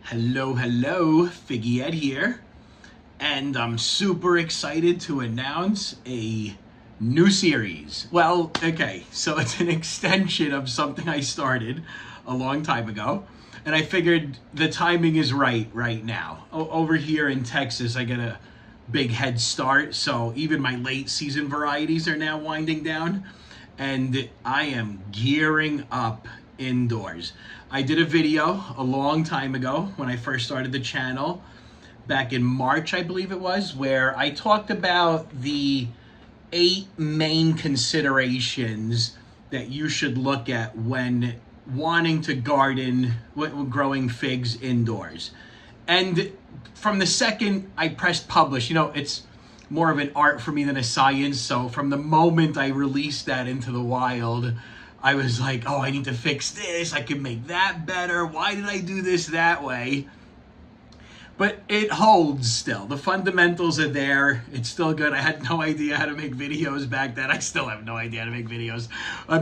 Hello, Figgy Ed here, and I'm super excited to announce a new series. Well, okay, so it's an extension of something I started a long time ago, and I figured the timing is right now. Over here in Texas, I get a big head start, so even my late season varieties are now winding down, and I am gearing up indoors. I did a video a long time ago when I first started the channel, back in March, I believe it was, where I talked about the 8 main considerations that you should look at when wanting to garden, growing figs indoors. And from the second I pressed publish, it's more of an art for me than a science. So from the moment I released that into the wild, I was like, oh, I need to fix this. I can make that better. Why did I do this that way? But it holds still. The fundamentals are there. It's still good. I had no idea how to make videos back then. I still have no idea how to make videos. I'm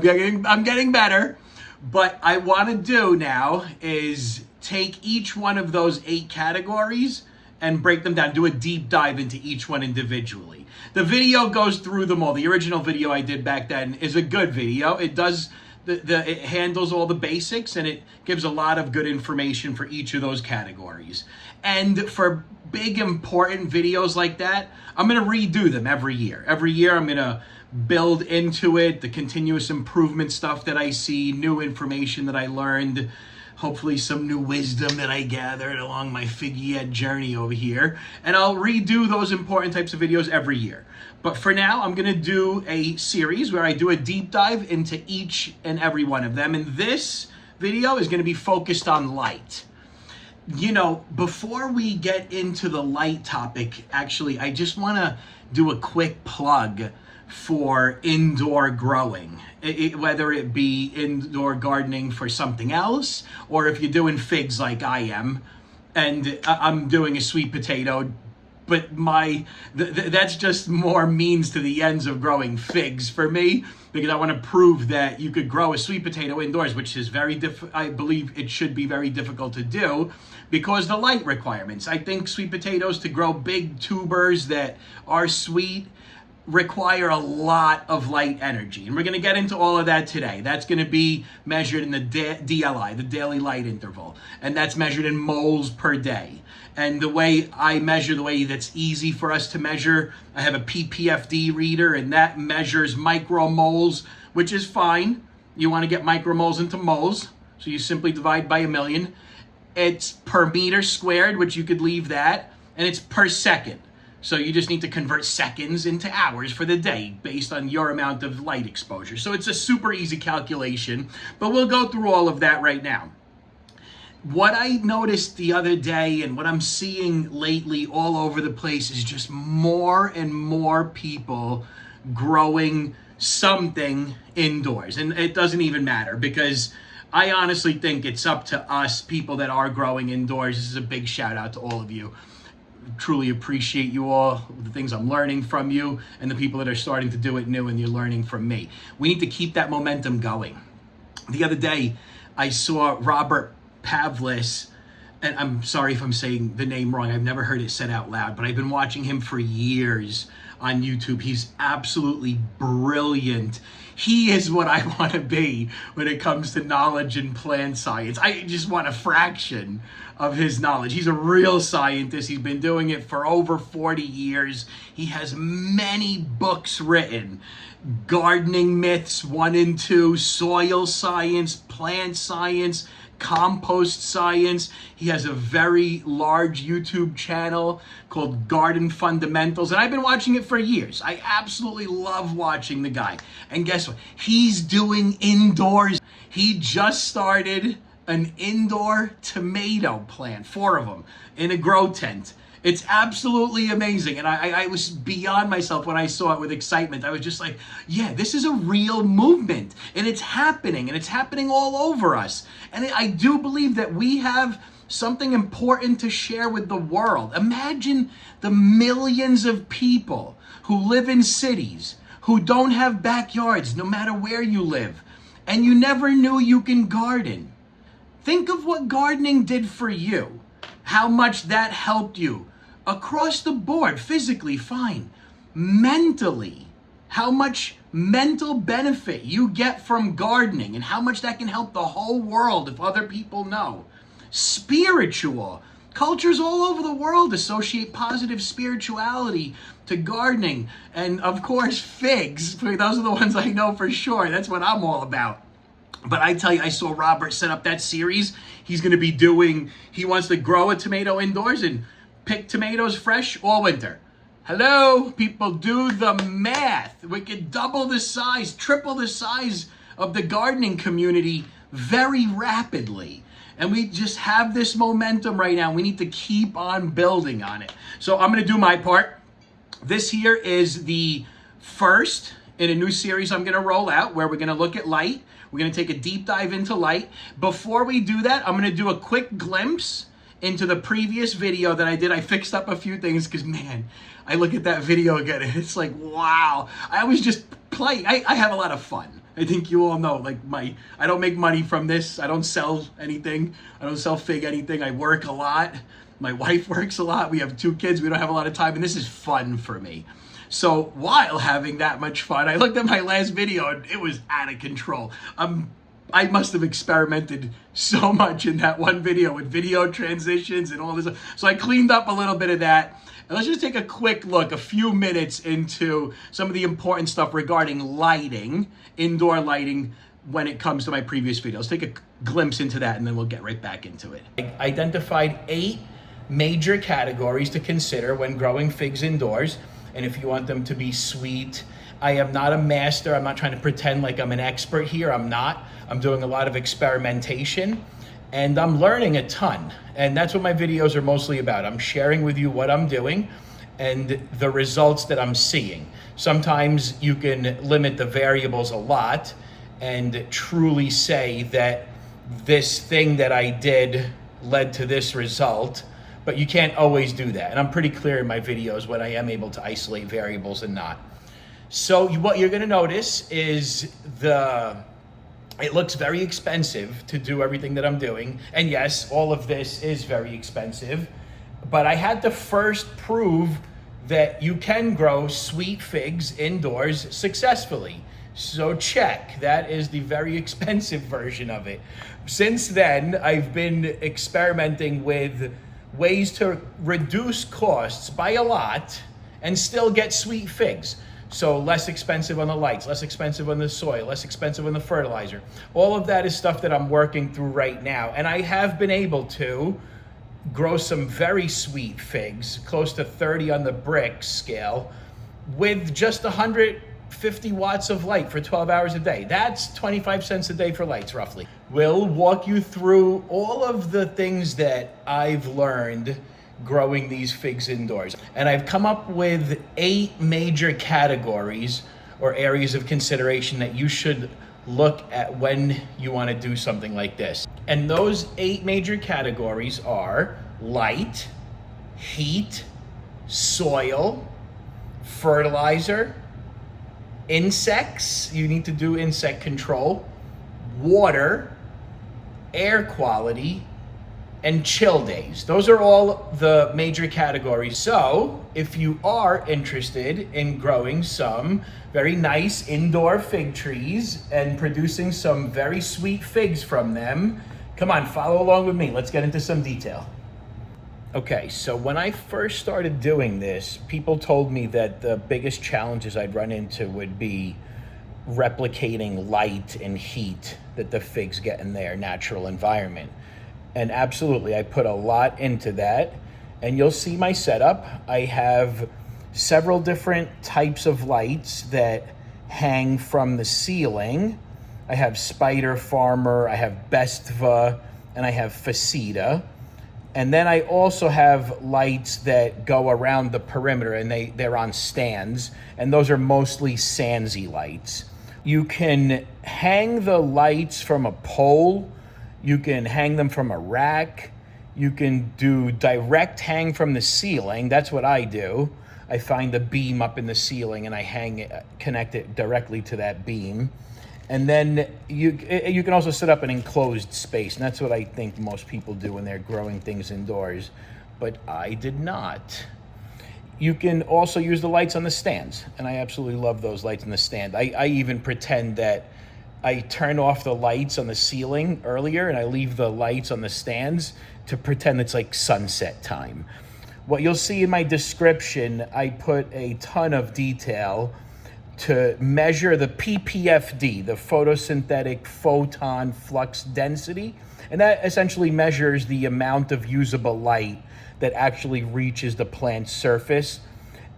getting better. But I want to do now is take each one of those 8 categories and break them down, do a deep dive into each one individually. The video goes through them all. The original video I did back then is a good video. It does it handles all the basics, and it gives a lot of good information for each of those categories. And for big important videos like that, I'm going to redo them every year. Every year I'm going to build into it the continuous improvement stuff that I see, new information that I learned, hopefully some new wisdom that I gathered along my Figgy Ed journey over here. And I'll redo those important types of videos every year. But for now, I'm going to do a series where I do a deep dive into each and every one of them. And this video is going to be focused on light. Before we get into the light topic, actually, I just want to do a quick plug for indoor growing, whether it be indoor gardening for something else, or if you're doing figs like I am, and I'm doing a sweet potato, but that's just more means to the ends of growing figs for me, because I want to prove that you could grow a sweet potato indoors, which is I believe it should be very difficult to do because the light requirements. I think sweet potatoes, to grow big tubers that are sweet, require a lot of light energy. And we're going to get into all of that today. That's going to be measured in the DLI, the daily light interval. And that's measured in moles per day. And the way I measure, the way that's easy for us to measure, I have a PPFD reader, and that measures micromoles, which is fine. You want to get micromoles into moles, so you simply divide by 1,000,000. It's per meter squared, which you could leave that, and it's per second. So you just need to convert seconds into hours for the day based on your amount of light exposure. So it's a super easy calculation, but we'll go through all of that right now. What I noticed the other day and what I'm seeing lately all over the place is just more and more people growing something indoors. And it doesn't even matter, because I honestly think it's up to us, people that are growing indoors. This is a big shout out to all of you. Truly appreciate you all, the things I'm learning from you, and the people that are starting to do it new and you're learning from me. We need to keep that momentum going. The other day, I saw Robert Pavlis, and I'm sorry if I'm saying the name wrong. I've never heard it said out loud, but I've been watching him for years on YouTube. He's absolutely brilliant. He is what I want to be when it comes to knowledge in plant science. I just want a fraction of his knowledge. He's a real scientist. He's been doing it for over 40 years. He has many books written. Gardening Myths 1 and 2, Soil Science, Plant Science, Compost Science. He has a very large YouTube channel called Garden Fundamentals, and I've been watching it for years. I absolutely love watching the guy. And guess what? He's doing indoors. He just started an indoor tomato plant, 4 of them, in a grow tent. It's absolutely amazing. And I was beyond myself when I saw it with excitement. I was just like, yeah, this is a real movement, and it's happening, and it's happening all over us. And I do believe that we have something important to share with the world. Imagine the millions of people who live in cities, who don't have backyards, no matter where you live, and you never knew you can garden. Think of what gardening did for you. how much that helped you across the board, physically, fine, mentally, how much mental benefit you get from gardening and how much that can help the whole world if other people know. Spiritual. Cultures all over the world associate positive spirituality to gardening. And of course, figs. Those are the ones I know for sure. That's what I'm all about. But I tell you, I saw Robert set up that series. He's going to be doing, he wants to grow a tomato indoors and pick tomatoes fresh all winter. Hello, people, do the math. We could double the size, triple the size of the gardening community very rapidly. And we just have this momentum right now. We need to keep on building on it. So I'm going to do my part. This here is the first in a new series I'm going to roll out where we're going to look at light. We're going to take a deep dive into light. Before we do that, I'm going to do a quick glimpse into the previous video that I did. I fixed up a few things because, man, I look at that video again and it's like, wow. I was just playing. I have a lot of fun. I think you all know, like I don't make money from this. I don't sell anything. I don't sell fig anything. I work a lot. My wife works a lot. We have 2 kids. We don't have a lot of time, and this is fun for me. So while having that much fun, I looked at my last video and it was out of control. I must have experimented so much in that one video with video transitions and all this. So I cleaned up a little bit of that. And let's just take a quick look, a few minutes into some of the important stuff regarding lighting, indoor lighting, when it comes to my previous video. Let's take a glimpse into that and then we'll get right back into it. I identified 8 major categories to consider when growing figs indoors. And if you want them to be sweet, I am not a master. I'm not trying to pretend like I'm an expert here. I'm not. I'm doing a lot of experimentation and I'm learning a ton. And that's what my videos are mostly about. I'm sharing with you what I'm doing and the results that I'm seeing. Sometimes you can limit the variables a lot and truly say that this thing that I did led to this result, but you can't always do that. And I'm pretty clear in my videos when I am able to isolate variables and not. So what you're gonna notice is it looks very expensive to do everything that I'm doing. And yes, all of this is very expensive, but I had to first prove that you can grow sweet figs indoors successfully. So check, that is the very expensive version of it. Since then, I've been experimenting with ways to reduce costs by a lot and still get sweet figs. So less expensive on the lights, less expensive on the soil, less expensive on the fertilizer. All of that is stuff that I'm working through right now. And I have been able to grow some very sweet figs, close to 30 on the brix scale, with just 150 watts of light for 12 hours a day. That's 25 cents a day for lights, roughly. We'll walk you through all of the things that I've learned growing these figs indoors. And I've come up with 8 major categories or areas of consideration that you should look at when you want to do something like this. And those 8 major categories are light, heat, soil, fertilizer, insects, you need to do insect control, water, air quality, and chill days. Those are all the major categories. So if you are interested in growing some very nice indoor fig trees and producing some very sweet figs from them, come on, follow along with me. Let's get into some detail. Okay, so when I first started doing this, people told me that the biggest challenges I'd run into would be replicating light and heat that the figs get in their natural environment. And absolutely, I put a lot into that. And you'll see my setup. I have several different types of lights that hang from the ceiling. I have Spider Farmer, I have Bestva, and I have Faceta. And then I also have lights that go around the perimeter and they're on stands. And those are mostly Sansi lights. You can hang the lights from a pole. You can hang them from a rack. You can do direct hang from the ceiling. That's what I do. I find a beam up in the ceiling and I hang it, connect it directly to that beam. And then you can also set up an enclosed space, and that's what I think most people do when they're growing things indoors, but I did not. You can also use the lights on the stands, and I absolutely love those lights on the stand. I even pretend that I turn off the lights on the ceiling earlier and I leave the lights on the stands to pretend it's like sunset time. What you'll see in my description, I put a ton of detail to measure the PPFD, the photosynthetic photon flux density, and that essentially measures the amount of usable light that actually reaches the plant's surface.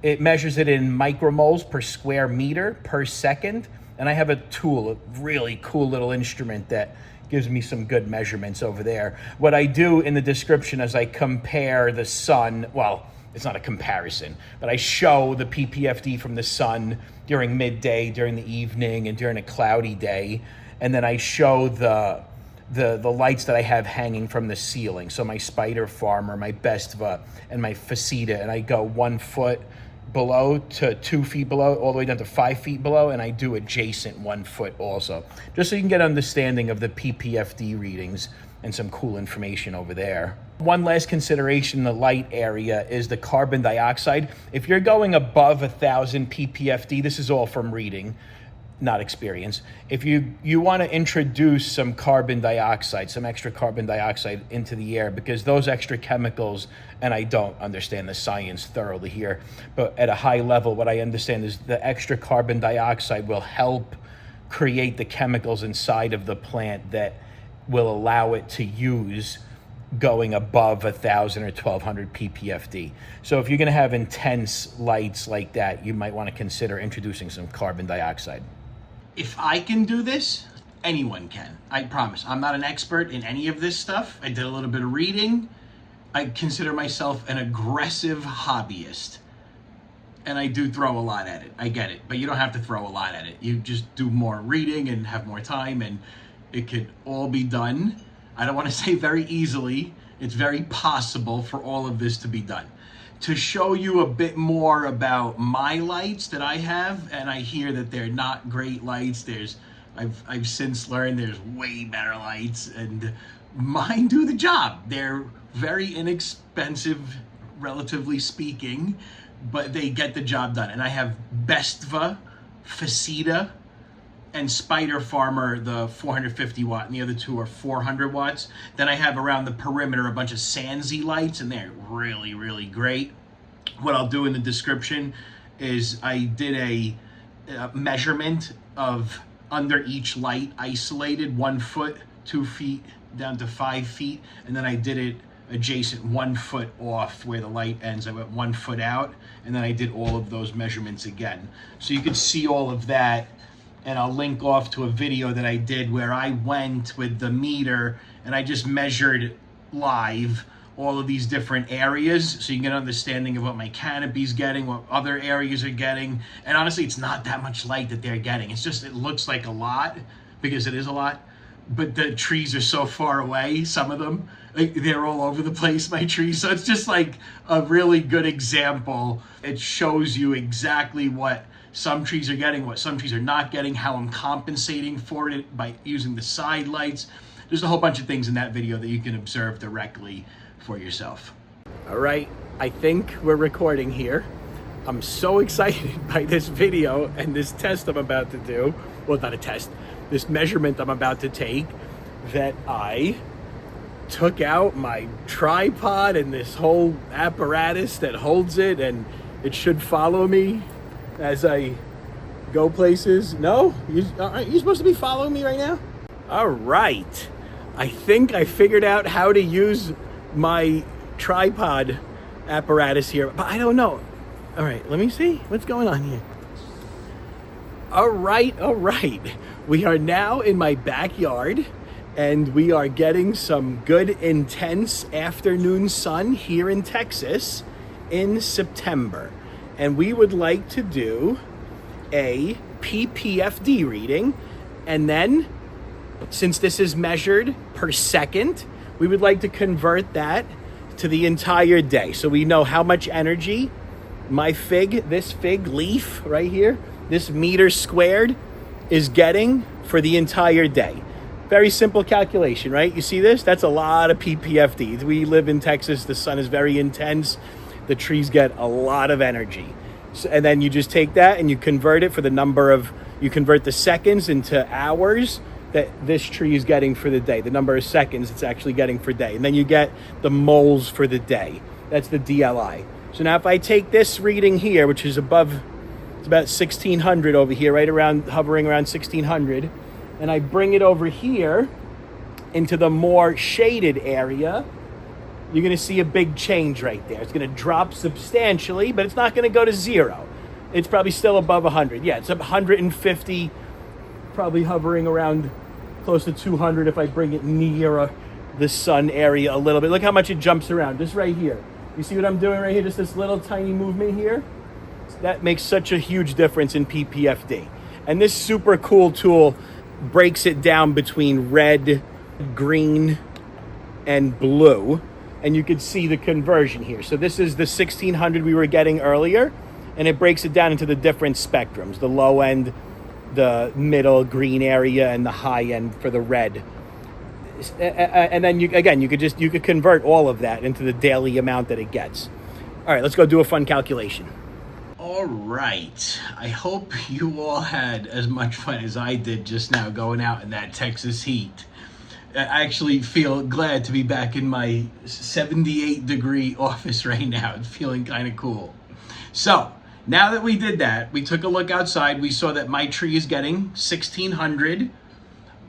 It measures it in micromoles per square meter per second. And I have a tool, a really cool little instrument that gives me some good measurements over there. What I do in the description is I compare the sun, well, it's not a comparison, but I show the PPFD from the sun during midday, during the evening, and during a cloudy day. And then I show the lights that I have hanging from the ceiling. So my spider farmer, my Bestva, and my Faceta, and I go 1 foot below to 2 feet below, all the way down to 5 feet below, and I do adjacent 1 foot also, just so you can get an understanding of the PPFD readings and some cool information over there. One last consideration in the light area is the carbon dioxide. If you're going above 1,000 PPFD, this is all from reading, not experience. If you want to introduce some carbon dioxide, some extra carbon dioxide into the air, because those extra chemicals, and I don't understand the science thoroughly here, but at a high level, what I understand is the extra carbon dioxide will help create the chemicals inside of the plant that will allow it to use going above 1,000 or 1,200 PPFD. So if you're going to have intense lights like that, you might want to consider introducing some carbon dioxide. If I can do this, anyone can. I promise. I'm not an expert in any of this stuff. I did a little bit of reading. I consider myself an aggressive hobbyist. And I do throw a lot at it. I get it. But you don't have to throw a lot at it. You just do more reading and have more time, and it could all be done. I don't want to say very easily. It's very possible for all of this to be done. To show you a bit more about my lights that I have, and I hear that they're not great lights. I've since learned there's way better lights, and mine do the job. They're very inexpensive, relatively speaking, but they get the job done. And I have Bestva, Faceta, and Spider Farmer, the 450 watt, and the other two are 400 watts. Then I have around the perimeter a bunch of Sansi lights, and they're really, really great. What I'll do in the description is I did a measurement of under each light isolated, 1 foot, 2 feet, down to 5 feet, and then I did it adjacent 1 foot off where the light ends. I went 1 foot out, and then I did all of those measurements again. So you can see all of that. And I'll link off to a video that I did where I went with the meter and I just measured live all of these different areas, so you can get an understanding of what my canopy's getting, what other areas are getting. And honestly, it's not that much light that they're getting. It's just, it looks like a lot, because it is a lot, but the trees are so far away, some of them, like, they're all over the place, my trees. So it's just like a really good example. It shows you exactly what some trees are getting, what some trees are not getting, how I'm compensating for it by using the side lights. There's a whole bunch of things in that video that you can observe directly for yourself. All right, I think we're recording here. I'm so excited by this video and this test I'm about to do. Well, not a test, this measurement I'm about to take, that I took out my tripod and this whole apparatus that holds it, and it should follow me as I go places. No? Are you supposed to be following me right now? All right. I think I figured out how to use my tripod apparatus here, but I don't know. All right, let me see what's going on here. All right. We are now in my backyard, and we are getting some good, intense afternoon sun here in Texas in September. And we would like to do a PPFD reading. And then, since this is measured per second, we would like to convert that to the entire day. So we know how much energy my fig, this fig leaf right here, this meter squared, is getting for the entire day. Very simple calculation, right? You see this? That's a lot of PPFD. We live in Texas. The sun is very intense. The trees get a lot of energy. So, and then you just take that and you convert it for the number of, you convert the seconds into hours that this tree is getting for the day, the number of seconds it's actually getting for day. And then you get the moles for the day. That's the DLI. So now if I take this reading here, which is above, it's about 1600 over here, right around, hovering around 1600, and I bring it over here into the more shaded area, you're going to see a big change right there. It's going to drop substantially, but it's not going to go to zero. It's probably still above 100. Yeah, it's up 150, probably hovering around close to 200 if I bring it near the sun area a little bit. Look how much it jumps around, just right here. You see what I'm doing right here? Just this little tiny movement here? That makes such a huge difference in PPFD. And this super cool tool breaks it down between red, green, and blue. And you can see the conversion here. So this is the 1600 we were getting earlier, and it breaks it down into the different spectrums, the low end, the middle green area, and the high end for the red. And then you could convert all of that into the daily amount that it gets. All right, let's go do a fun calculation. All right, I hope you all had as much fun as I did just now going out in that Texas heat. I actually feel glad to be back in my 78-degree office right now. It's feeling kind of cool. So now that we did that, we took a look outside. We saw that my tree is getting 1600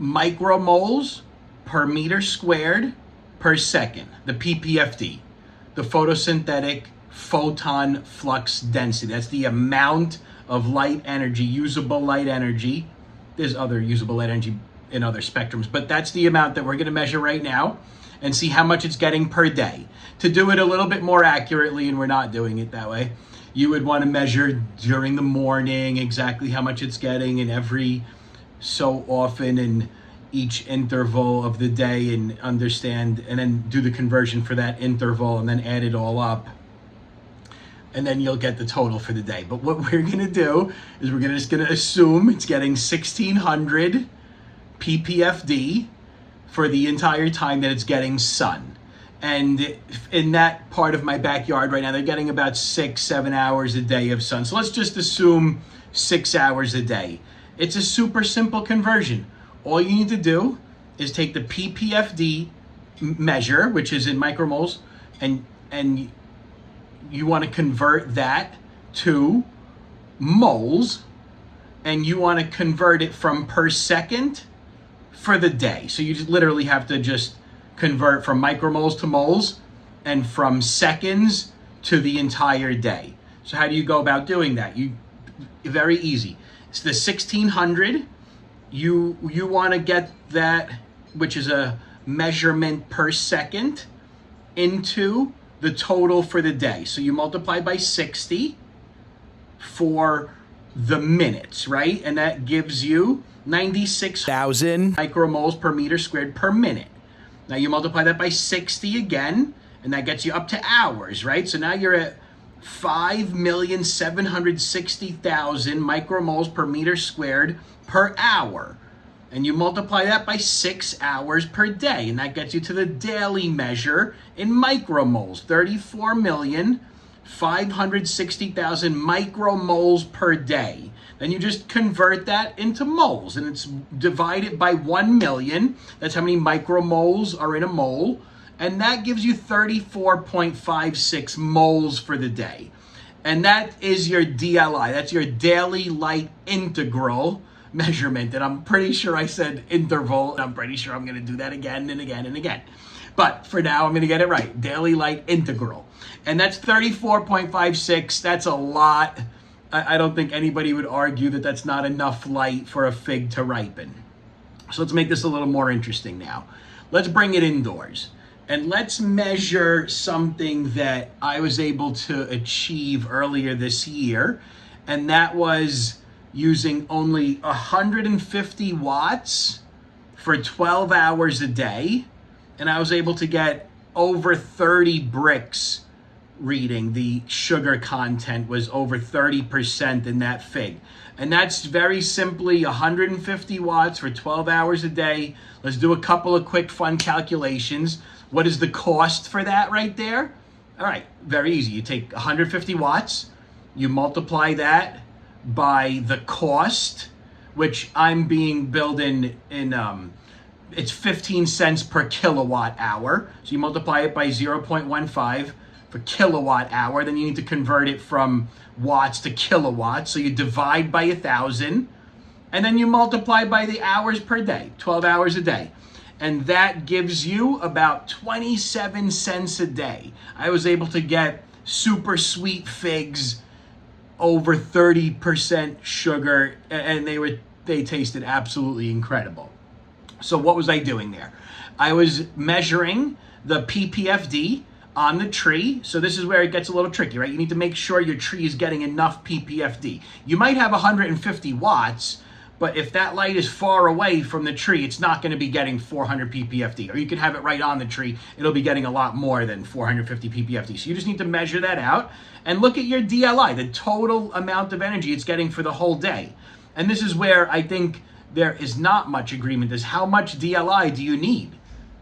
micromoles per meter squared per second, the PPFD, the photosynthetic photon flux density. That's the amount of light energy, usable light energy. There's other usable light energy in other spectrums, but that's the amount that we're going to measure right now and see how much it's getting per day. To do it a little bit more accurately, and we're not doing it that way, you would want to measure during the morning exactly how much it's getting, and every so often in each interval of the day, and understand, and then do the conversion for that interval, and then add it all up. And then you'll get the total for the day. But what we're going to do is we're just going to assume it's getting 1600 PPFD for the entire time that it's getting sun. And in that part of my backyard right now, they're getting about 6-7 hours a day of sun. So let's just assume 6 hours a day. It's a super simple conversion. All you need to do is take the PPFD measure, which is in micromoles, and you want to convert that to moles, and you want to convert it from per second for the day. So you just literally have to just convert from micromoles to moles and from seconds to the entire day. So how do you go about doing that? Very easy. It's the 1600. You want to get that, which is a measurement per second, into the total for the day. So you multiply by 60 for the minutes, right? And that gives you 96,000 micromoles per meter squared per minute. Now you multiply that by 60 again, and that gets you up to hours, right? So now you're at 5,760,000 micromoles per meter squared per hour. And you multiply that by 6 hours per day, and that gets you to the daily measure in micromoles, 34,560,000 micromoles per day. Then you just convert that into moles, and it's divided by 1 million. That's how many micromoles are in a mole, and that gives you 34.56 moles for the day. And that is your DLI. That's your daily light integral measurement. And I'm pretty sure I said interval. I'm pretty sure I'm going to do that again and again and again. But for now, I'm going to get it right. Daily light integral. And that's 34.56. That's a lot. I don't think anybody would argue that that's not enough light for a fig to ripen. So let's make this a little more interesting now. Let's bring it indoors. And let's measure something that I was able to achieve earlier this year. And that was using only 150 watts for 12 hours a day. And I was able to get over 30 brix reading, the sugar content was over 30% in that fig. And that's very simply 150 watts for 12 hours a day. Let's do a couple of quick fun calculations. What is the cost for that right there? All right, very easy. You take 150 watts, you multiply that by the cost, which I'm being billed in it's 15 cents per kilowatt hour. So you multiply it by 0.15 for kilowatt hour. Then you need to convert it from watts to kilowatts. So you divide by 1,000, and then you multiply by the hours per day, 12 hours a day. And that gives you about 27 cents a day. I was able to get super sweet figs, over 30% sugar, and they tasted absolutely incredible. So what was I doing there? I was measuring the PPFD on the tree. So this is where it gets a little tricky, right? You need to make sure your tree is getting enough PPFD. You might have 150 watts, but if that light is far away from the tree, it's not going to be getting 400 PPFD. Or you can have it right on the tree. It'll be getting a lot more than 450 PPFD. So you just need to measure that out and look at your DLI, the total amount of energy it's getting for the whole day. And this is where I think there is not much agreement, is how much DLI do you need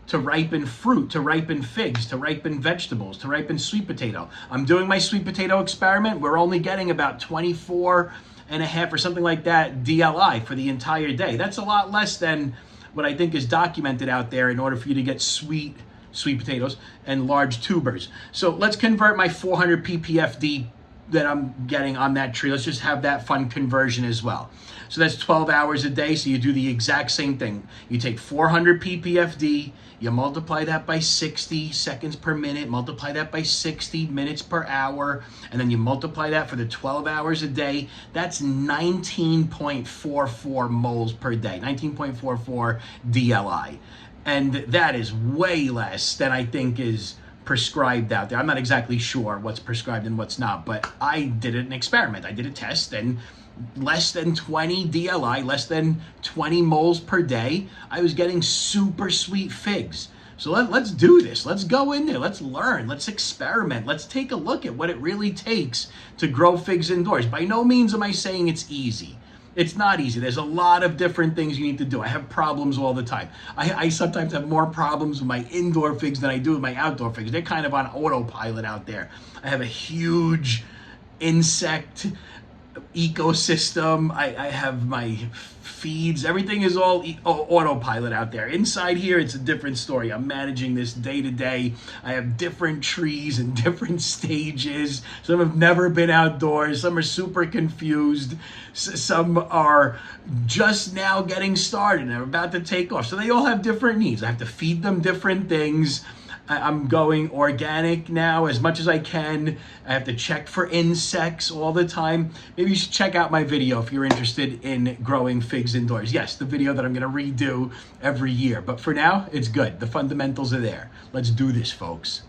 to ripen fruit, to ripen figs, to ripen vegetables, to ripen sweet potato. I'm doing my sweet potato experiment. We're only getting about 24.5 or something like that DLI for the entire day. That's a lot less than what I think is documented out there in order for you to get sweet potatoes and large tubers. So let's convert my 400 PPFD that I'm getting on that tree. Let's just have that fun conversion as well. So that's 12 hours a day. So you do the exact same thing. You take 400 PPFD, you multiply that by 60 seconds per minute, multiply that by 60 minutes per hour, and then you multiply that for the 12 hours a day. That's 19.44 moles per day, 19.44 DLI. And that is way less than I think is prescribed out there. I'm not exactly sure what's prescribed and what's not, but I did an experiment. I did a test, and less than 20 DLI, less than 20 moles per day, I was getting super sweet figs. So let's do this. Let's go in there. Let's learn. Let's experiment. Let's take a look at what it really takes to grow figs indoors. By no means am I saying it's easy. It's not easy. There's a lot of different things you need to do. I have problems all the time. I sometimes have more problems with my indoor figs than I do with my outdoor figs. They're kind of on autopilot out there. I have a huge insect ecosystem. I have my feeds. Everything is all autopilot out there. Inside here, it's a different story. I'm managing this day to day. I have different trees and different stages. Some have never been outdoors. Some are super confused. Some are just now getting started and are about to take off. So they all have different needs. I have to feed them different things. I'm going organic now as much as I can. I have to check for insects all the time. Maybe you should check out my video if you're interested in growing figs indoors. Yes, the video that I'm going to redo every year. But for now, it's good. The fundamentals are there. Let's do this, folks.